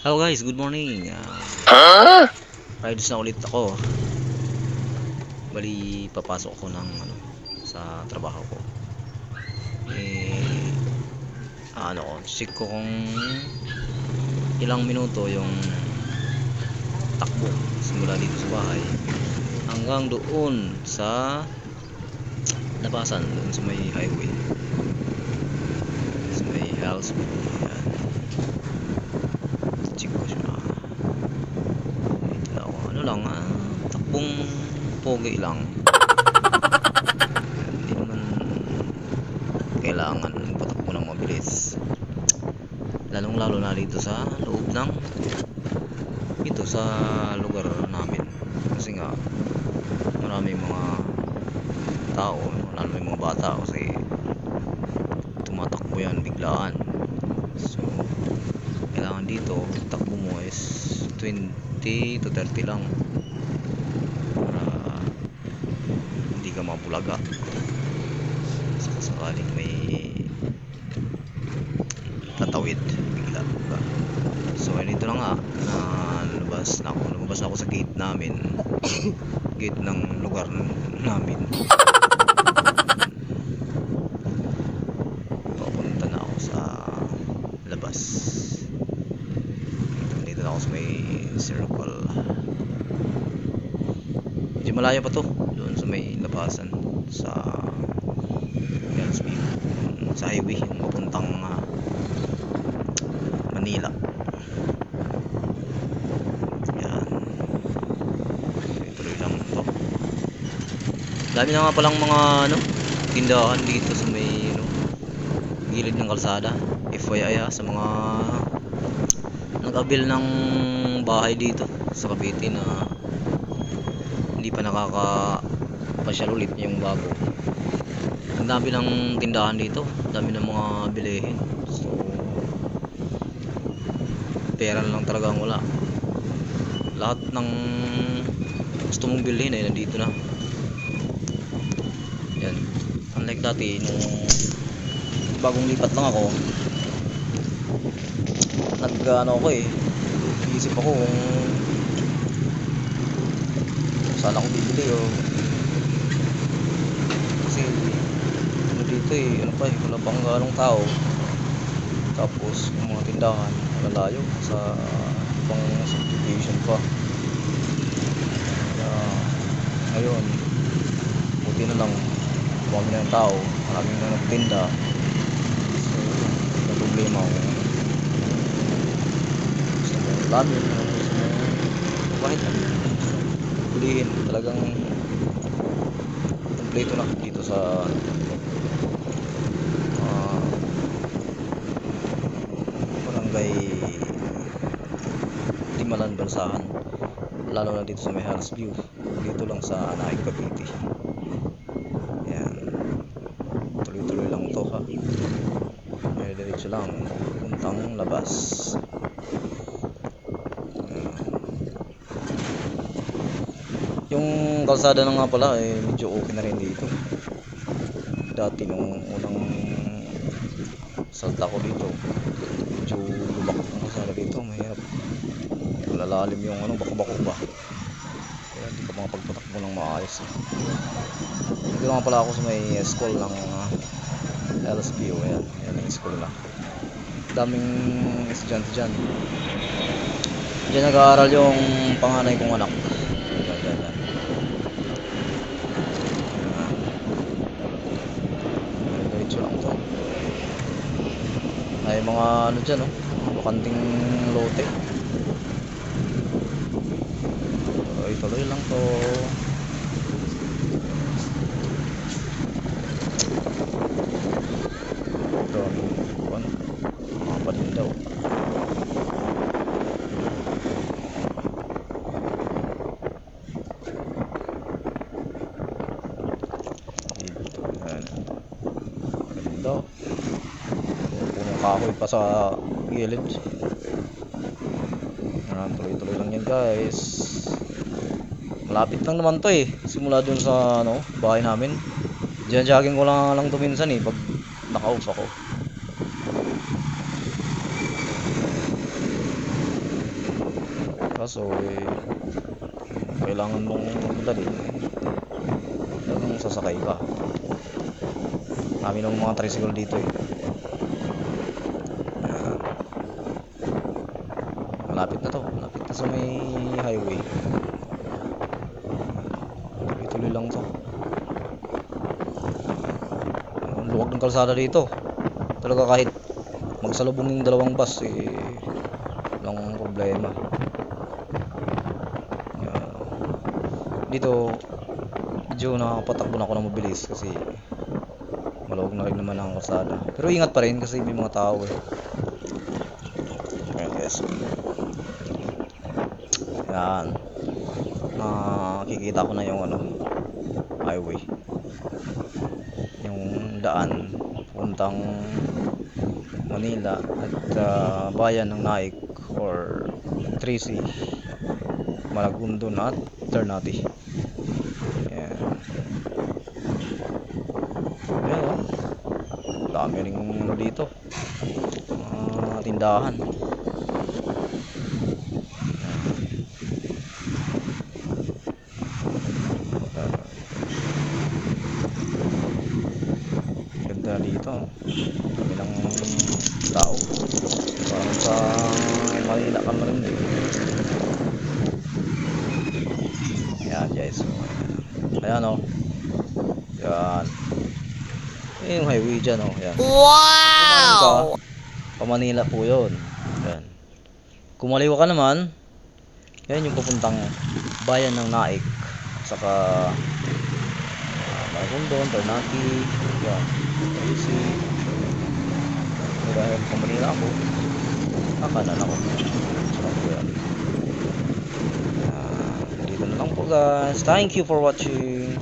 Hello guys, good morning. Rides na ulit ako. Bali, papasok ako ng sa trabaho ko. Eh, check ko kung ilang minuto yung takbo simula dito sa bahay hanggang doon sa labasan, doon sa may highway, sa may Hellsview. Ayan. Check ko siya. Ito na ako. Takbong pogi lang. Hindi naman kailangan patakbo ng mabilis, lalong lalo na dito sa loob ng ito sa lugar namin, kasi nga maraming mga tao, lalo may mga bata, kasi tumatakbo yan biglaan. So kailangan dito takbo mo is 20 to 30 lang para hindi ka mabulaga sakaling may tatawid bigla. So dito na nga, lumabas na ako sa gate namin, gate ng lugar namin. Papunta na ako sa labas. Dito na ako sa may circle. Medyo malayo pa to, doon sa may labasan sa Hellsview, sa highway yung papuntang Manila. Yan, tuloy lang to. Dami na nga palang mga tindahan dito sa may gilid ng kalsada. FYI sa mga nag-abil ng bahay dito sa Cavite na hindi pa nakakapasyal ulit yung bago. Ang dami ng tindahan dito, dami ng mga bilihin. So pera lang talaga ang wala. Lahat ng gusto mong bilhin ay nandito na. Yan, unlike dati nung bagong lipat lang ako, iisip ako kung saan ako bibili, kasi dito wala pang ganong tao, tapos yung mga tindahan malalayo sa ibang subdivision pa. Kaya ngayon buti na lang dumami na yung tao, maraming na nagtinda. So may problema ako sa mga lamin, kahit bulihin, talagang kompleto na dito sa barangay Limalan, Bansahan, lalo na dito sa may Hellsview, dito lang sa Anaheim, Cavite. Yan, tuloy-tuloy lang to ha, may diretso lang puntang labas. Yung kalsada na nga pala medyo okay na rin dito. Dati nung unang salta ko dito, medyo lubak ang kalsada dito, mahirap, lalalim yung bako-bako ba, kaya hindi ka makapagpatakbo ng maayos. Dito nga pala ako sa may school ng Hellsview. Ayan ang school na, daming estudyante dyan. Diyan nag-aaral yung panganay kong anak. Diretso lang to. Ay mga dyan, bakanting lote. Tuloy lang to. Mga palindaw. Dito yan, palindaw, punong kahoy pa sa gilid. Tuloy-tuloy lang yan guys. Malapit lang naman to simula dun sa bahay namin. Diyan jogging ko lang to minsan pag naka-off ako. Kaso kailangan mong magdali, talagang sasakay ka. Kami ng mga tricycle dito Yan. Malapit na sa may highway. Tuloy lang to. Ang luwag ng kalsada dito. Talaga kahit magsalubong yung dalawang bus walang problema. Dito medyo nakapatakbo na ako ng mabilis kasi maluwag na rin naman ang kalsada. Pero ingat pa rin kasi may mga tao Ayan guys. Yan. Nakikita ko na yung highway. Yung daan puntang Manila at bayan ng Naik or Tracy, Malagundon at Ternate. Yan. Yan dami rin dito. Tindahan. Ganda dito. Kami ng tao. Parang sa Manila ka na rin din. Ayan guys. Ayan Yan. Yung highway dyan Ayan. Wow! Pa Manila po yun. Ayan. Kumaliwa ka naman. Yan yung papuntang bayan ng Naik. Saka Malagundon, Ternate. Yan. Tracy. Dahil pa Manila ako. Kakanan ako. Sarap ko yan. Dito na lang po guys. Thank you for watching.